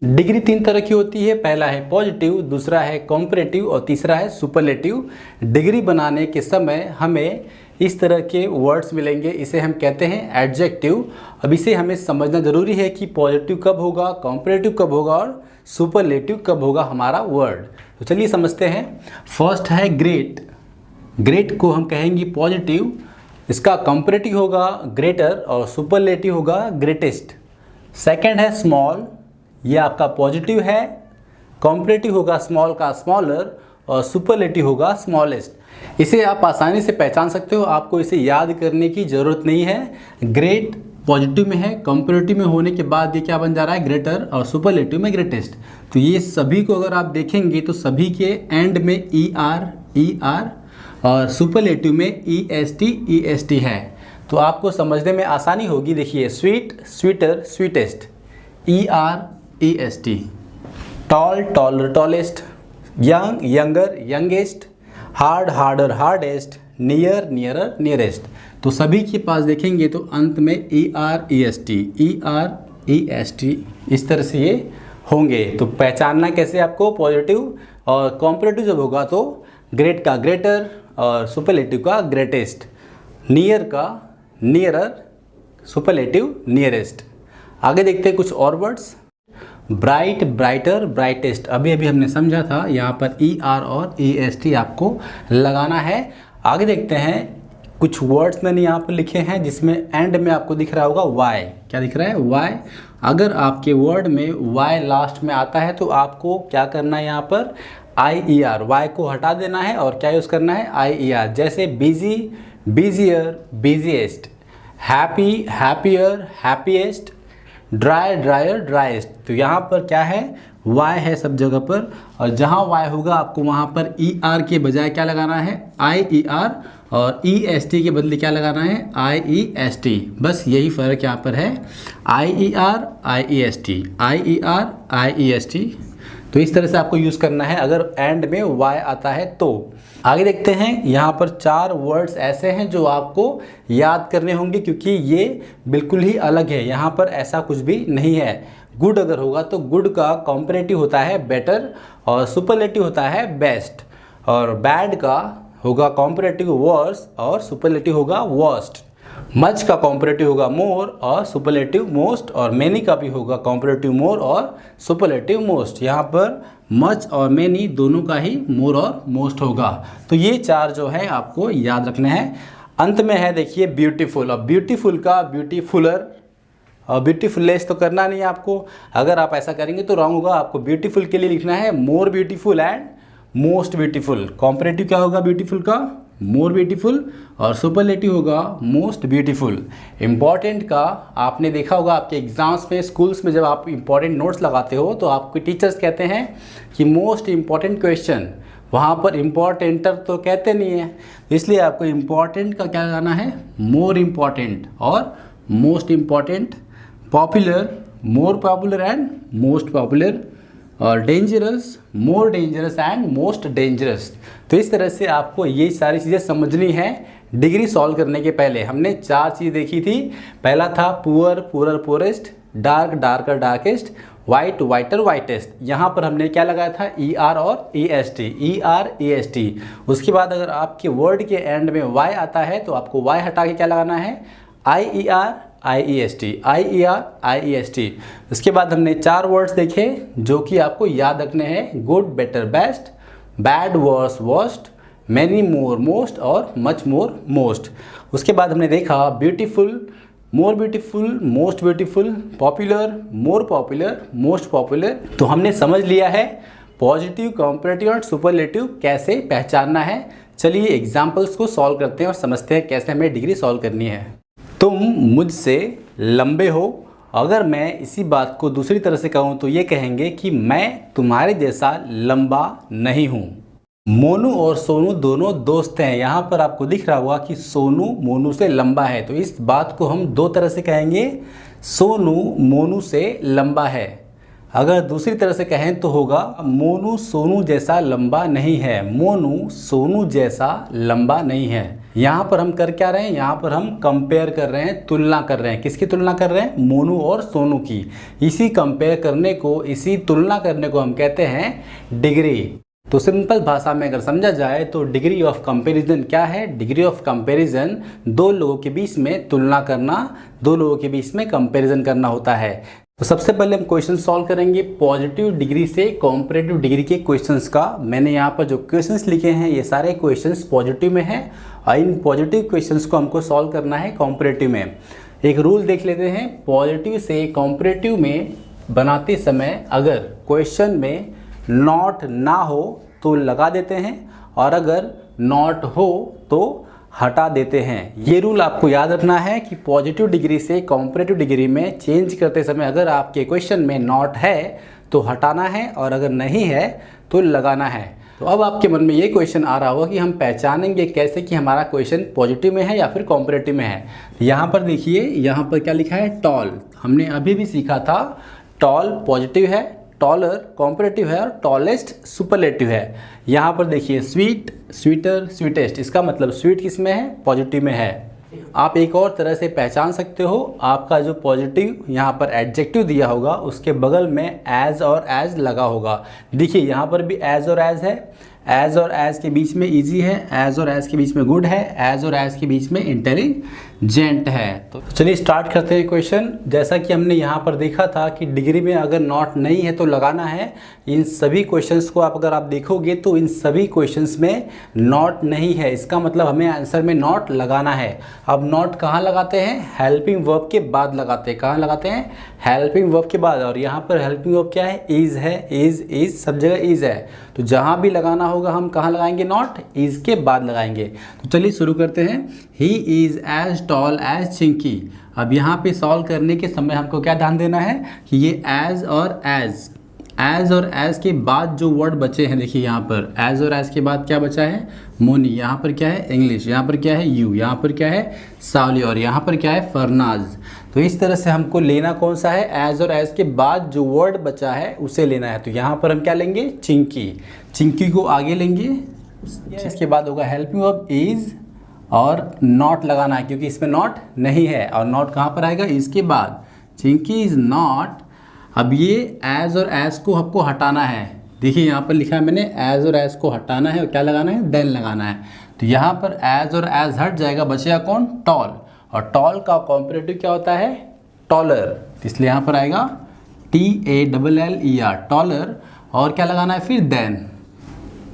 Degree तीन तरह की होती है, पहला है पॉजिटिव, दूसरा है कॉम्परेटिव और तीसरा है सुपरलेटिव। डिग्री बनाने के समय हमें इस तरह के वर्ड्स मिलेंगे, इसे हम कहते हैं एडजेक्टिव। अब इसे हमें समझना ज़रूरी है कि पॉजिटिव कब होगा, कॉम्परेटिव कब होगा और सुपरलेटिव कब होगा हमारा वर्ड। तो चलिए समझते हैं। फर्स्ट है ग्रेट। ग्रेट को हम कहेंगे पॉजिटिव, इसका कॉम्परेटिव होगा ग्रेटर और सुपरलेटिव होगा ग्रेटेस्ट। सेकंड है स्मॉल, ये आपका पॉजिटिव है, कॉम्परेटिव होगा स्मॉल का स्मॉलर और सुपरलेटिव होगा स्मॉलेस्ट। इसे आप आसानी से पहचान सकते हो, आपको इसे याद करने की ज़रूरत नहीं है। ग्रेट पॉजिटिव में है, कॉम्परेटिव में होने के बाद ये क्या बन जा रहा है, ग्रेटर, और सुपरलेटिव में ग्रेटेस्ट। तो ये सभी को अगर आप देखेंगे तो सभी के एंड में ई आर और सुपरलेटिव में ई एस टी है, तो आपको समझने में आसानी होगी। देखिए sweet, sweeter, sweetest, E S T. Tall, taller, tallest. Young, younger, youngest. Hard, harder, hardest. Near, nearer, nearest. तो सभी के पास देखेंगे तो अंत में E R E S T इस तरह से ये होंगे। तो पहचानना कैसे आपको, पॉजिटिव और कॉम्परेटिव जब होगा तो ग्रेट का ग्रेटर और सुपरलेटिव का ग्रेटेस्ट, नियर का नियरर, सुपरलेटिव नियरेस्ट। आगे देखते हैं कुछ और वर्ड्स। Bright, brighter, brightest. अभी हमने समझा था, यहाँ पर ई आर और ई एस टी आपको लगाना है। आगे देखते हैं कुछ वर्ड्स मैंने यहाँ पर लिखे हैं जिसमें एंड में आपको दिख रहा होगा वाई। क्या दिख रहा है, वाई। अगर आपके वर्ड में वाई लास्ट में आता है तो आपको क्या करना है, यहाँ पर आई ई आर, वाई को हटा देना है और क्या यूज़ करना है, आई ई आर। जैसे busy, busier, busiest. Happy, happier, happiest. Dry, dryer, driest. तो यहाँ पर क्या है, वाई है सब जगह पर, और जहाँ वाई होगा आपको वहाँ पर ई आर के बजाय क्या लगाना है, आई ई आर, और ई एस टी के बदले क्या लगाना है, आई ई एस टी। बस यही फ़र्क यहाँ पर है, आई ई आर, आई ई एस टी, आई ई आर, आई ई एस टी। तो इस तरह से आपको यूज़ करना है अगर एंड में वाई आता है तो। आगे देखते हैं, यहाँ पर 4 वर्ड्स ऐसे हैं जो आपको याद करने होंगे क्योंकि ये बिल्कुल ही अलग है, यहाँ पर ऐसा कुछ भी नहीं है। गुड अगर होगा तो गुड का कॉम्परेटिव होता है बेटर और सुपरलेटिव होता है बेस्ट, और बैड का होगा कॉम्परेटिव वर्स और सुपरलेटिव होगा वर्स्ट। मच का कॉम्परेटिव होगा मोर और सुपरलेटिव मोस्ट, और मैनी का भी होगा कॉम्परेटिव मोर और सुपरलेटिव मोस्ट। यहाँ पर मच और मैनी दोनों का ही मोर और मोस्ट होगा। तो ये 4 जो है आपको याद रखने हैं। अंत में है देखिए ब्यूटीफुल। अब ब्यूटीफुल का ब्यूटीफुलर और ब्यूटीफुलेस्ट तो करना नहीं है आपको, अगर आप ऐसा करेंगे तो रॉन्ग होगा। आपको ब्यूटीफुल के लिए लिखना है more beautiful and most beautiful. Comparative क्या होगा ब्यूटीफुल का, मोर ब्यूटीफुल, और सुपरलेटिव होगा मोस्ट ब्यूटीफुल। इम्पॉर्टेंट का आपने देखा होगा आपके एग्जाम्स में, स्कूल्स में जब आप इम्पॉर्टेंट नोट्स लगाते हो तो आपके टीचर्स कहते हैं कि मोस्ट इम्पॉर्टेंट क्वेश्चन, वहाँ पर इम्पॉर्टेंटर तो कहते नहीं है, इसलिए आपको इम्पॉर्टेंट का क्या लगाना है, मोर इम्पॉर्टेंट और most important. Popular, more popular and most popular, और dangerous, more dangerous and most dangerous. तो इस तरह से आपको ये सारी चीज़ें समझनी है। डिग्री सॉल्व करने के पहले हमने 4 चीज़ देखी थी। पहला था poor, poor, poorest. Dark, darker, darkest. White, whiter, whitest. यहाँ पर हमने क्या लगाया था, ई आर और E S T, E R E S T. उसके बाद अगर आपके वर्ड के एंड में वाई आता है तो आपको वाई हटा के क्या लगाना है, आई ई आर, आई ई एस टी, आई ई आर, आई ई एस टी। उसके बाद हमने 4 वर्ड्स देखे जो कि आपको याद रखने हैं, good, better, best, bad, worse, worst, many, more, most, और मच मोर, मोस्ट। उसके बाद हमने देखा beautiful, more beautiful, most beautiful, popular, more popular, most popular. तो हमने समझ लिया है पॉजिटिव, कॉम्परेटिव और सुपरलेटिव कैसे पहचानना है। चलिए एग्जाम्पल्स को सॉल्व करते हैं और समझते हैं कैसे हमें डिग्री सॉल्व करनी है। तुम मुझसे लंबे हो। अगर मैं इसी बात को दूसरी तरह से कहूँ तो ये कहेंगे कि मैं तुम्हारे जैसा लंबा नहीं हूँ। मोनू और सोनू दोनों दोस्त हैं। यहाँ पर आपको दिख रहा होगा कि सोनू मोनू से लंबा है, तो इस बात को हम 2 तरह से कहेंगे, सोनू मोनू से लंबा है। अगर दूसरी तरह से कहें तो होगा मोनू सोनू जैसा लंबा नहीं है, मोनू सोनू जैसा लंबा नहीं है। यहाँ पर हम कर क्या रहे हैं, यहाँ पर हम कंपेयर कर रहे हैं, तुलना कर रहे हैं। किसकी तुलना कर रहे हैं, मोनू और सोनू की। इसी कंपेयर करने को, इसी तुलना करने को हम कहते हैं डिग्री। तो सिंपल भाषा में अगर समझा जाए तो डिग्री ऑफ कंपैरिजन क्या है, डिग्री ऑफ कंपैरिजन दो लोगों के बीच में तुलना करना, दो लोगों के बीच में कंपैरिजन करना होता है। तो सबसे पहले हम क्वेश्चन सॉल्व करेंगे पॉजिटिव डिग्री से कंपैरेटिव डिग्री के क्वेश्चंस का। मैंने यहाँ पर जो क्वेश्चंस लिखे हैं ये सारे क्वेश्चंस पॉजिटिव में हैं और इन पॉजिटिव क्वेश्चंस को हमको सॉल्व करना है कंपैरेटिव में। एक रूल देख लेते हैं, पॉजिटिव से कंपैरेटिव में बनाते समय अगर क्वेश्चन में नॉट ना हो तो लगा देते हैं और अगर नॉट हो तो हटा देते हैं। ये रूल आपको याद रखना है कि पॉजिटिव डिग्री से कंपैरेटिव डिग्री में चेंज करते समय अगर आपके क्वेश्चन में नॉट है तो हटाना है और अगर नहीं है तो लगाना है। तो अब आपके मन में ये क्वेश्चन आ रहा होगा कि हम पहचानेंगे कैसे कि हमारा क्वेश्चन पॉजिटिव में है या फिर कंपैरेटिव में है। यहाँ पर देखिए, यहाँ पर क्या लिखा है, टॉल। हमने अभी भी सीखा था टॉल पॉजिटिव है, टॉलर कंपैरेटिव है और टॉलेस्ट सुपरलेटिव है। यहाँ पर देखिए स्वीट, स्वीटर, स्वीटेस्ट, इसका मतलब स्वीट किस में है, पॉजिटिव में है। आप एक और तरह से पहचान सकते हो, आपका जो पॉजिटिव यहाँ पर एडजेक्टिव दिया होगा उसके बगल में एज और एज लगा होगा। देखिए यहाँ पर भी एज और एज है, एज और एज के बीच में इजी है, एज और एज के बीच में गुड है, एज और एज के बीच में इंटेलिजेंट है। तो चलिए स्टार्ट करते हैं क्वेश्चन। जैसा कि हमने यहाँ पर देखा था कि डिग्री में अगर नॉट नहीं है तो लगाना है। इन सभी क्वेश्चंस को अगर आप देखोगे तो इन सभी क्वेश्चंस में नॉट नहीं है, इसका मतलब हमें आंसर में नॉट लगाना है। अब नॉट कहाँ लगाते हैं, हेल्पिंग वर्ब के बाद लगाते हैं। कहाँ लगाते हैं, हेल्पिंग वर्ब के बाद। और यहाँ पर हेल्पिंग वर्ब क्या है, इज है, इज सब जगह इज है। तो जहाँ भी लगाना होगा हम कहाँ लगाएंगे, नॉट, इज के बाद लगाएंगे। तो चलिए शुरू करते हैं। He is as tall as Chinki. अब यहाँ पे सॉल्व करने के समय हमको क्या ध्यान देना है कि ये एज और एज के बाद जो वर्ड बचे हैं, देखिए यहाँ पर एज और एज के बाद क्या बचा है, मोनी। यहाँ पर क्या है, इंग्लिश। यहाँ पर क्या है, यू। यहाँ पर क्या है, सावली। और यहाँ पर क्या है, फरनाज। तो इस तरह से हमको लेना कौन सा है, एज और एज के बाद जो वर्ड बचा है उसे लेना है। तो यहाँ पर हम क्या लेंगे, चिंकी। चिंकी को आगे लेंगे, इसके बाद होगा हेल्पिंग वर्ब इज और नॉट लगाना है क्योंकि इसमें नॉट नहीं है। और नॉट कहाँ पर आएगा, इसके बाद। Chinki is not. अब ये एज और एज को आपको हटाना है। देखिए यहाँ पर लिखा है मैंने, एज और एज को हटाना है और क्या लगाना है, देन लगाना है। तो यहाँ पर एज और एज हट जाएगा, बचेगा कौन, टॉल। और टॉल का कॉम्परेटिव क्या होता है, टॉलर। इसलिए यहाँ पर आएगा TALLER, टॉलर। और क्या लगाना है फिर, देन।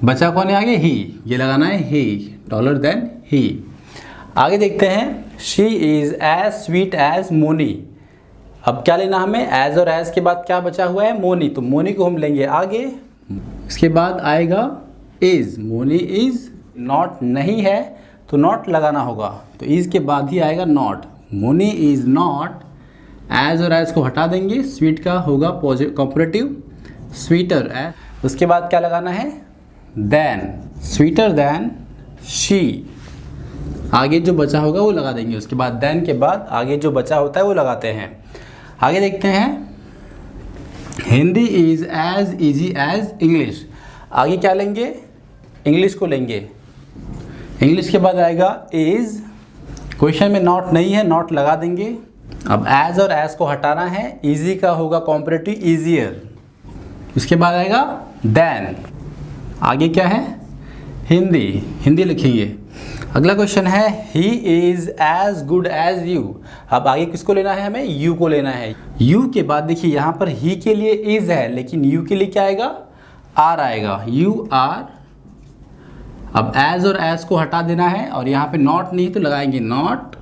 बचा कौन है आगे, ही। ये लगाना है ही, टॉलर देन ही। आगे देखते हैं, she is as sweet as Moni. अब क्या लेना हमें, एज और एज के बाद क्या बचा हुआ है, मोनी। तो मोनी को हम लेंगे आगे। इसके बाद आएगा इज। मोनी इज नॉट नहीं है तो नॉट लगाना होगा, तो इज के बाद ही आएगा not. Moni is not. As और एज को हटा देंगे, स्वीट का होगा कंपैरेटिव, स्वीटर एज। उसके बाद क्या लगाना है, देन। Sweeter than she. आगे जो बचा होगा वो लगा देंगे। उसके बाद देन के बाद आगे जो बचा होता है वो लगाते हैं। आगे देखते हैं, Hindi is as easy as English. आगे क्या लेंगे, इंग्लिश को लेंगे। इंग्लिश के बाद आएगा इज़। क्वेश्चन में नॉट नहीं है, नॉट लगा देंगे। अब एज और एज को हटाना है, इजी का होगा कंपैरेटिव, इजियर। उसके बाद आएगा देन। आगे क्या है, हिंदी। हिंदी लिखेंगे। अगला क्वेश्चन है, he is as good as you. अब आगे किसको लेना है, हमें यू को लेना है। यू के बाद देखिए यहाँ पर ही के लिए इज है, लेकिन यू के लिए क्या आएगा, आर आएगा, यू आर। अब एज और एज को हटा देना है और यहाँ पे नॉट नहीं तो लगाएंगे not.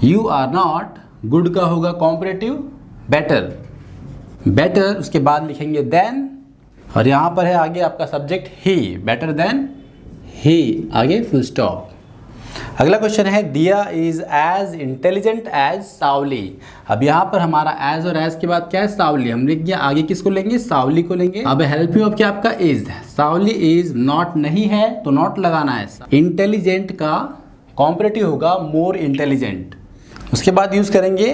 You are not. Good का होगा कंपैरेटिव, बेटर, बेटर। उसके बाद लिखेंगे देन। और यहाँ पर है आगे आपका subject he, better than he. आगे फुल स्टॉप। अगला क्वेश्चन है, Diya is as intelligent as Sawli. अब यहाँ पर हमारा एज और एज के बाद क्या है, सावली। हम लिख दिया, आगे किसको लेंगे, सावली को लेंगे। अब हेल्पिंग वर्ब क्या आपका इज। सावली इज नॉट नहीं है तो नॉट लगाना है। इंटेलिजेंट का कॉम्परेटिव होगा मोर इंटेलिजेंट। उसके बाद यूज करेंगे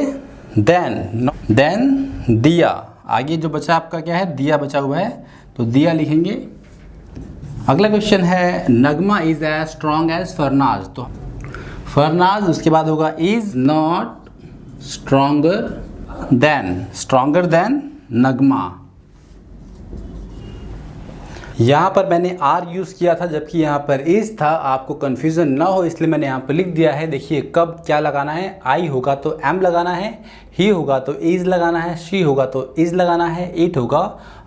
देन। देन दिया। आगे जो बचा आपका क्या है, दिया बचा हुआ है तो दिया लिखेंगे। अगला क्वेश्चन है Nagma is as strong as Farnaz. तो फरनाज, उसके बाद होगा is not stronger than Nagma. यहाँ पर मैंने आर यूज़ किया था जबकि यहाँ पर इज था, आपको कन्फ्यूज़न ना हो इसलिए मैंने यहाँ पर लिख दिया है। देखिए कब क्या लगाना है, आई होगा तो एम लगाना है, ही होगा तो इज लगाना है, शी होगा तो इज लगाना है, इट होगा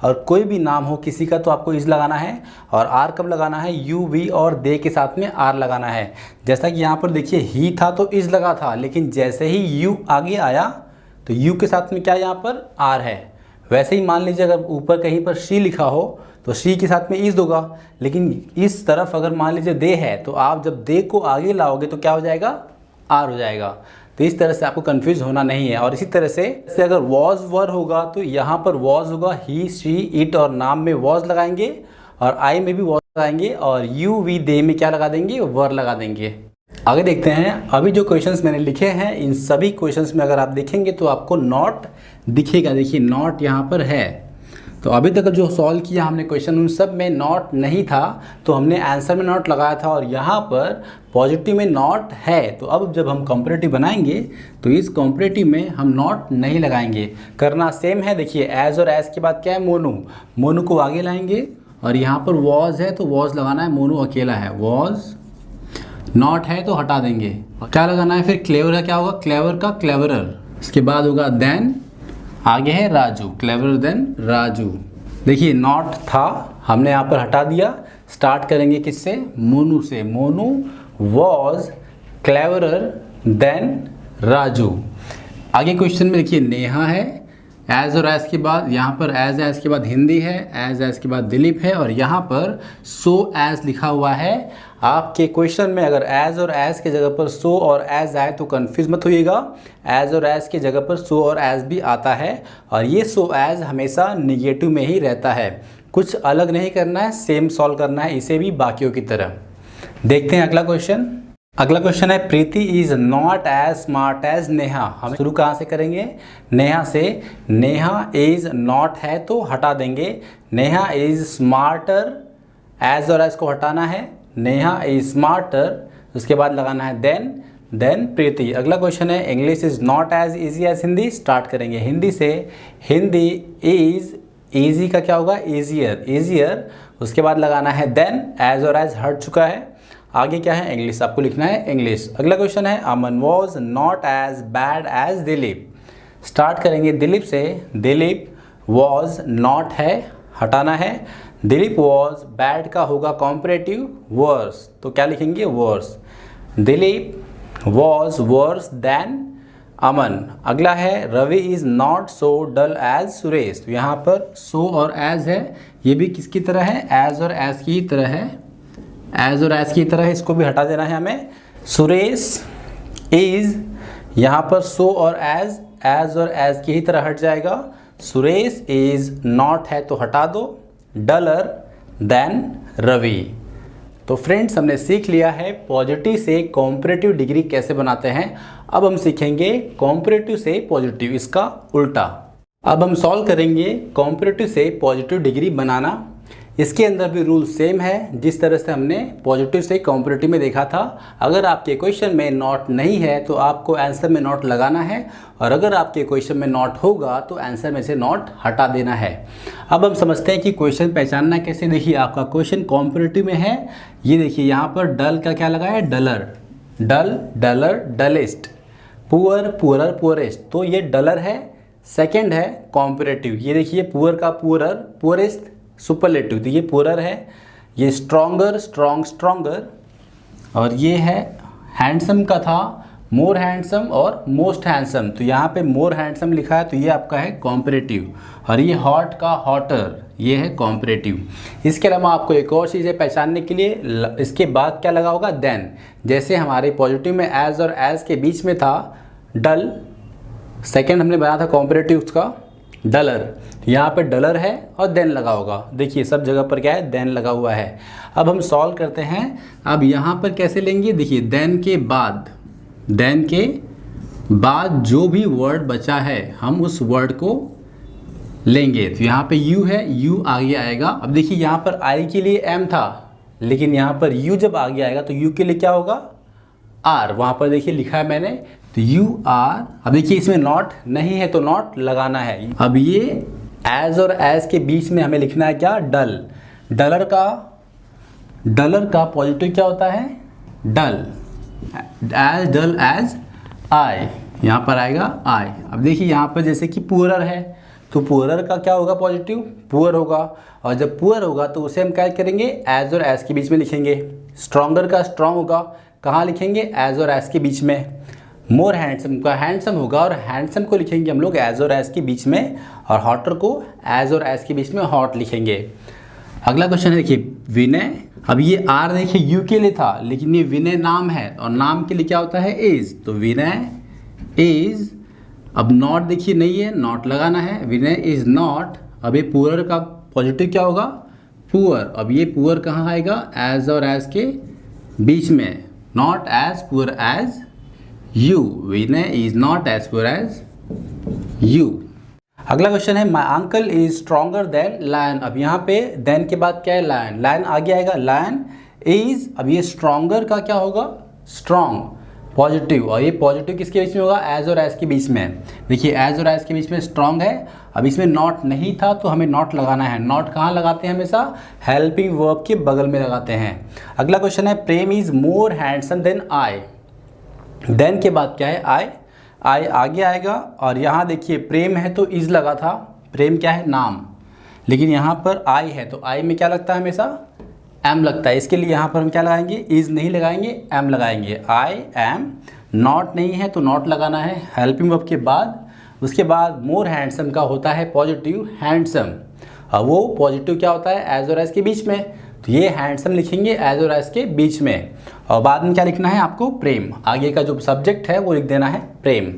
और कोई भी नाम हो किसी का तो आपको इज लगाना है। और आर कब लगाना है, यू वी और दे के साथ में आर लगाना है। जैसा कि यहाँ पर देखिए ही था तो इज लगा था, लेकिन जैसे ही यू आगे आया तो यू के साथ में क्या यहाँ पर आर है। वैसे ही मान लीजिए अगर ऊपर कहीं पर शी लिखा हो तो शी के साथ में इज होगा, लेकिन इस तरफ अगर मान लीजिए दे है तो आप जब दे को आगे लाओगे तो क्या हो जाएगा, आर हो जाएगा। तो इस तरह से आपको कंफ्यूज होना नहीं है। और इसी तरह से अगर वॉज वर होगा तो यहाँ पर वॉज होगा ही शी इट और नाम में वॉज लगाएंगे और आई में भी वॉज लगाएंगे और यू वी दे में क्या लगा देंगे, वर लगा देंगे। आगे देखते हैं। अभी जो क्वेश्चंस मैंने लिखे हैं इन सभी क्वेश्चंस में अगर आप देखेंगे तो आपको नॉट दिखेगा। देखिए नॉट यहाँ पर है। तो अभी तक जो सॉल्व किया हमने क्वेश्चन उन सब में नॉट नहीं था तो हमने आंसर में नॉट लगाया था और यहाँ पर पॉजिटिव में नॉट है। तो अब जब हम कॉम्परेटिव बनाएंगे तो इस कॉम्परेटिव में हम नॉट नहीं लगाएंगे। करना सेम है। देखिए एज और एज के बाद क्या है, मोनू को आगे लाएंगे और यहाँ पर वॉज है तो वॉज लगाना है, मोनू अकेला है, वॉज नॉट है तो हटा देंगे। क्या लगाना है फिर, क्लेवर का क्या होगा, क्लेवर का क्लेवरर। इसके बाद होगा देन, आगे है राजू, क्लेवर देन राजू। देखिए नॉट था हमने यहाँ पर हटा दिया। स्टार्ट करेंगे किससे, मोनू से। Monu was cleverer than Raju. आगे क्वेश्चन में देखिए नेहा है, एज और एज के बाद यहाँ पर एज के बाद हिंदी है, एज के बाद दिलीप है और यहाँ पर सो एज लिखा हुआ है। आपके क्वेश्चन में अगर एज और एज के जगह पर सो और एज आए तो कंफ्यूज मत होइएगा। एज और एज के जगह पर सो और एज भी आता है और ये सो एज हमेशा निगेटिव में ही रहता है। कुछ अलग नहीं करना है, सेम सॉल्व करना है इसे भी बाकियों की तरह। देखते हैं अगला क्वेश्चन। अगला क्वेश्चन है Preeti is not as smart as Neha. हम शुरू कहाँ से करेंगे, नेहा से। नेहा इज नॉट है तो हटा देंगे। नेहा इज स्मार्टर, एज और एज को हटाना है। नेहा इज स्मार्टर, उसके बाद लगाना है देन प्रीति। अगला क्वेश्चन है English is not as easy as Hindi. Start करेंगे हिंदी से। हिंदी इज, इजी का क्या होगा, ईजियर। उसके बाद लगाना है देन, एज और एज हट चुका है। आगे क्या है, इंग्लिश आपको लिखना है इंग्लिश। अगला क्वेश्चन है Aman was not as bad as Dilip. Start करेंगे दिलीप से। दिलीप वॉज नॉट है, हटाना है। दिलीप वॉज, बैड का होगा कॉम्परेटिव वर्स, तो क्या लिखेंगे, worse. Dilip was worse than Aman. अगला है Ravi is not so dull as Suresh. तो यहाँ पर सो और एज है, ये भी किसकी तरह है, एज और एज की तरह है, एज और एज की तरह है, इसको भी हटा देना है हमें। सुरेश इज, यहाँ पर सो और एज और एज की ही तरह हट जाएगा। सुरेश इज नॉट है तो हटा दो। Duller than Ravi. तो फ्रेंड्स हमने सीख लिया है पॉजिटिव से कॉम्परेटिव डिग्री कैसे बनाते हैं। अब हम सीखेंगे कॉम्परेटिव से पॉजिटिव, इसका उल्टा। अब हम सॉल्व करेंगे कॉम्परेटिव से पॉजिटिव डिग्री बनाना। इसके अंदर भी रूल सेम है जिस तरह से हमने पॉजिटिव से कॉम्परेटिव में देखा था। अगर आपके क्वेश्चन में नॉट नहीं है तो आपको आंसर में नॉट लगाना है और अगर आपके क्वेश्चन में नॉट होगा तो आंसर में से नॉट हटा देना है। अब हम समझते हैं कि क्वेश्चन पहचानना कैसे। देखिए आपका क्वेश्चन कॉम्परेटिव में है, ये देखिए यहाँ पर डल का क्या लगा है, duller, dull duller dullest, poor poorer poorest, तो ये डलर है। सेकेंड है कॉम्परेटिव, ये देखिए पुअर का पुअरर पुअरेस्ट सुपरलेटिव, तो ये पुअरर है। ये स्ट्रॉन्गर स्ट्रॉन्ग स्ट्रॉन्गर, और ये है हैंडसम का था मोर हैंडसम और मोस्ट हैंडसम, तो यहाँ पे मोर हैंडसम लिखा है तो ये आपका है कॉम्परेटिव। और ये हॉट का हॉटर, ये है कॉम्परेटिव। इसके अलावा आपको एक और चीज़ है पहचानने के लिए, इसके बाद क्या लगा होगा, देन। जैसे हमारे पॉजिटिव में एज और एज के बीच में था डल, सेकेंड हमने बनाया था कॉम्परेटिव का डलर, यहाँ पे डलर है और देन लगा होगा। देखिए सब जगह पर क्या है, देन लगा हुआ है। अब हम सॉल्व करते हैं। अब यहाँ पर कैसे लेंगे, देखिए देन के बाद जो भी वर्ड बचा है हम उस वर्ड को लेंगे। तो यहाँ पे यू है, यू आगे आएगा। अब देखिए यहाँ पर आई के लिए एम था, लेकिन यहाँ पर यू जब आगे आएगा तो यू के लिए क्या होगा, आर। वहाँ पर देखिए लिखा है मैंने, तो यू आर। अब देखिए इसमें नॉट नहीं है तो नॉट लगाना है। अब ये एज और एज के बीच में हमें लिखना है क्या, डल। डलर का पॉजिटिव क्या होता है, डल। एज डल एज आई, यहाँ पर आएगा आई। अब देखिए यहाँ पर जैसे कि पुअरर है तो पुअरर का क्या होगा, पॉजिटिव पुअर होगा, और जब पुअर होगा तो उसे हम क्या करेंगे, एज और एज के बीच में लिखेंगे। स्ट्रॉन्गर का स्ट्रॉन्ग होगा, कहाँ लिखेंगे, एज और एज के बीच में। मोर हैंडसम का हैंडसम होगा, और हैंडसम को लिखेंगे हम लोग एज और एज के बीच में, और हॉटर को एज और एज के बीच में हॉट लिखेंगे। अगला क्वेश्चन है देखिए, विनय। अब ये आर देखिए यू के लिए था, लेकिन ये विनय नाम है, और नाम के लिए क्या होता है, इज। तो विनय इज। अब नॉट देखिए नहीं है, नॉट लगाना है। विनय इज नॉट। अब ये पुअर का पॉजिटिव क्या होगा, पुअर। अब ये पुअर कहाँ आएगा, एज और एज के बीच में। Not as poor as you. Vinay is not as poor as you. अगला क्वेश्चन है, my uncle is stronger than lion. अब यहाँ पे देन के बाद क्या है, लायन। लायन आगे आएगा, लायन इज। अब ये स्ट्रॉन्गर का क्या होगा, स्ट्रॉन्ग पॉजिटिव, और ये पॉजिटिव किसके बीच में होगा, एज और एज के बीच में। देखिए एज और एज के बीच में स्ट्रॉन्ग है। अब इसमें नॉट नहीं था तो हमें नॉट लगाना है। नॉट कहाँ लगाते हैं, हमेशा हेल्पिंग वर्ब के बगल में लगाते हैं। अगला क्वेश्चन है, Prem is more handsome than I. Than के बाद क्या है, आई। आई आगे आएगा, और यहाँ देखिए प्रेम है तो इज लगा था। प्रेम क्या है, नाम, लेकिन यहाँ पर आई है तो आई में क्या लगता है, हमेशा एम लगता है। इसके लिए यहाँ पर हम क्या लगाएंगे, इज नहीं लगाएंगे, एम लगाएंगे। I am. नॉट नहीं है तो नॉट लगाना है हेल्पिंग वर्ब के बाद। उसके बाद मोर हैंडसम का होता है पॉजिटिव हैंडसम, और वो पॉजिटिव क्या होता है, एज और एज के बीच में। तो ये हैंडसम लिखेंगे एज और एज के बीच में, और बाद में क्या लिखना है आपको, प्रेम। आगे का जो सब्जेक्ट है वो लिख देना है प्रेम।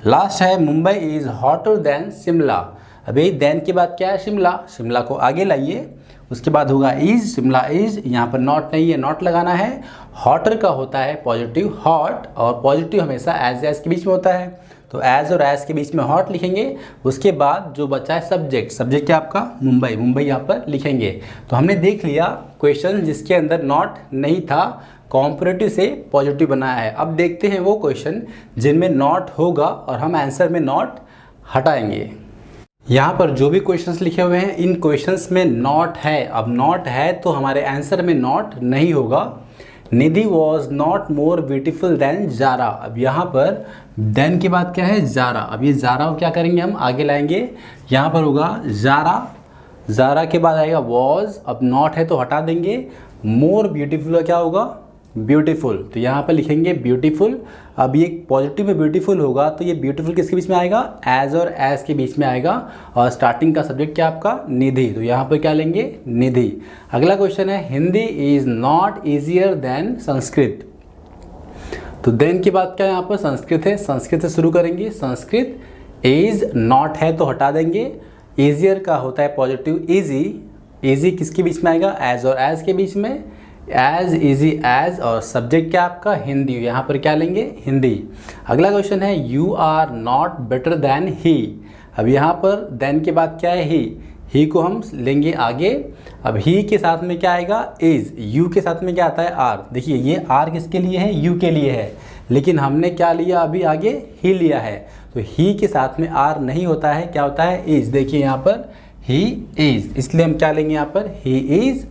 लास्ट है, Mumbai is hotter then Shimla. अभी देन के बाद क्या है, शिमला। शिमला को आगे लाइए, उसके बाद होगा इज। शिमला इज। यहाँ पर नॉट नहीं है, नॉट लगाना है। हॉटर का होता है पॉजिटिव हॉट, और पॉजिटिव हमेशा एज के बीच में होता है, तो एज और एज के बीच में हॉट लिखेंगे। उसके बाद जो बचा है सब्जेक्ट, सब्जेक्ट क्या आपका, मुंबई। मुंबई यहाँ पर लिखेंगे। तो हमने देख लिया क्वेश्चन जिसके अंदर नॉट नहीं था, कॉम्परेटिव से पॉजिटिव बनाया है। अब देखते हैं वो क्वेश्चन जिनमें नॉट होगा और हम आंसर में नॉट हटाएंगे। यहाँ पर जो भी क्वेश्चंस लिखे हुए हैं, इन क्वेश्चंस में नॉट है। अब नॉट है तो हमारे आंसर में नॉट नहीं होगा। Nidhi was not more beautiful than Zara. अब यहाँ पर देन के बाद क्या है, जारा। अब ये जारा को क्या करेंगे, हम आगे लाएंगे। यहाँ पर होगा जारा। जारा के बाद आएगा वॉज। अब नॉट है तो हटा देंगे। मोर ब्यूटीफुल का क्या होगा, ब्यूटीफुल। तो यहाँ पर लिखेंगे ब्यूटीफुल। अब ये पॉजिटिव में ब्यूटीफुल होगा तो ये ब्यूटीफुल किसके बीच में आएगा, एज और एज के बीच में आएगा, और स्टार्टिंग का सब्जेक्ट क्या आपका, निधि। तो यहाँ पर क्या लेंगे, निधि। अगला क्वेश्चन है, Hindi is not easier than Sanskrit. तो देन के बाद क्या यहाँ पर संस्कृत है, संस्कृत से शुरू करेंगे। संस्कृत इज। नॉट है तो हटा देंगे। ईजियर का होता है पॉजिटिव इजी। इजी किसके बीच में आएगा, एज और एज के बीच में। एज, इजी, एज, और सब्जेक्ट क्या आपका, हिंदी। यहाँ पर क्या लेंगे, हिंदी। अगला क्वेश्चन है, you are not better than he. अब यहाँ पर देन के बाद क्या है, ही को हम लेंगे आगे। अब ही के साथ में क्या आएगा, इज। यू के साथ में क्या आता है, आर। देखिए ये आर किसके लिए है, यू के लिए है, लेकिन हमने क्या लिया अभी आगे, ही लिया है। तो ही के साथ में आर नहीं होता है, क्या होता है, इज। देखिए यहाँ पर ही इज, इसलिए हम क्या लेंगे यहाँ पर, ही इज।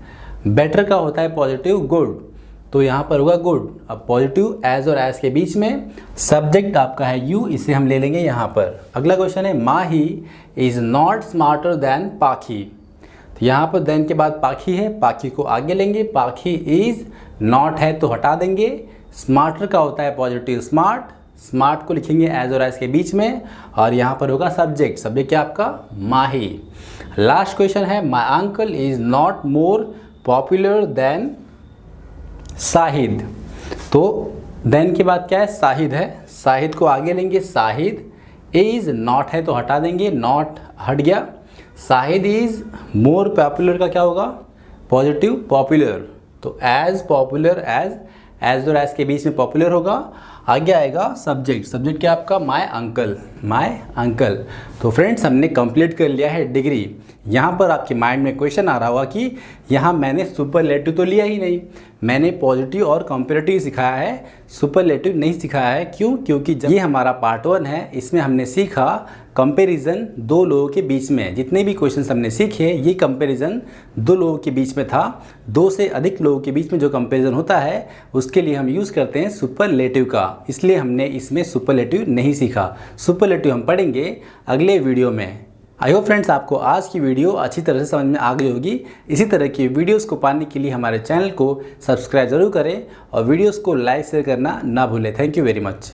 बेटर का होता है पॉजिटिव गुड, तो यहाँ पर होगा गुड। अब पॉजिटिव एज और एज के बीच में, सब्जेक्ट आपका है यू, इसे हम ले लेंगे यहाँ पर। अगला क्वेश्चन है, माही इज नॉट स्मार्टर देन पाखी। तो यहाँ पर देन के बाद पाखी है, पाखी को आगे लेंगे। पाखी इज। नॉट है तो हटा देंगे। स्मार्टर का होता है पॉजिटिव स्मार्ट। स्मार्ट को लिखेंगे एज और एज के बीच में, और यहाँ पर होगा सब्जेक्ट। सब्जेक्ट क्या आपका, माही। लास्ट क्वेश्चन है, my uncle is not more popular than Sahid. तो देन के बाद क्या है, साहिद है। साहिद को आगे लेंगे। साहिद इज। नॉट है तो हटा देंगे, नॉट हट गया। साहिद इज मोर पॉपुलर का क्या होगा, पॉजिटिव पॉपुलर। तो एज पॉपुलर एज, एज और एज के बीच में पॉपुलर होगा, आगे आएगा सब्जेक्ट। सब्जेक्ट क्या आपका? My uncle, my uncle. तो फ्रेंड्स हमने कंप्लीट कर लिया है डिग्री। यहाँ पर आपके माइंड में क्वेश्चन आ रहा होगा कि यहाँ मैंने सुपरलेटिव तो लिया ही नहीं, मैंने पॉजिटिव और कंपैरेटिव सिखाया है, सुपरलेटिव नहीं सिखाया है। क्यों? क्योंकि ये हमारा पार्ट 1 है, इसमें हमने सीखा कंपैरिजन दो लोगों के बीच में। जितने भी क्वेश्चंस हमने सीखे ये कंपैरिजन दो लोगों के बीच में था। दो से अधिक लोगों के बीच में जो कंपैरिजन होता है उसके लिए हम यूज़ करते हैं सुपरलेटिव का, इसलिए हमने इसमें सुपरलेटिव नहीं सीखा। सुपरलेटिव हम पढ़ेंगे अगले वीडियो में। आई होप फ्रेंड्स आपको आज की वीडियो अच्छी तरह से समझ में आ गई होगी। इसी तरह की वीडियोस को पाने के लिए हमारे चैनल को सब्सक्राइब जरूर करें और वीडियोस को लाइक शेयर करना ना भूलें। Thank you very much.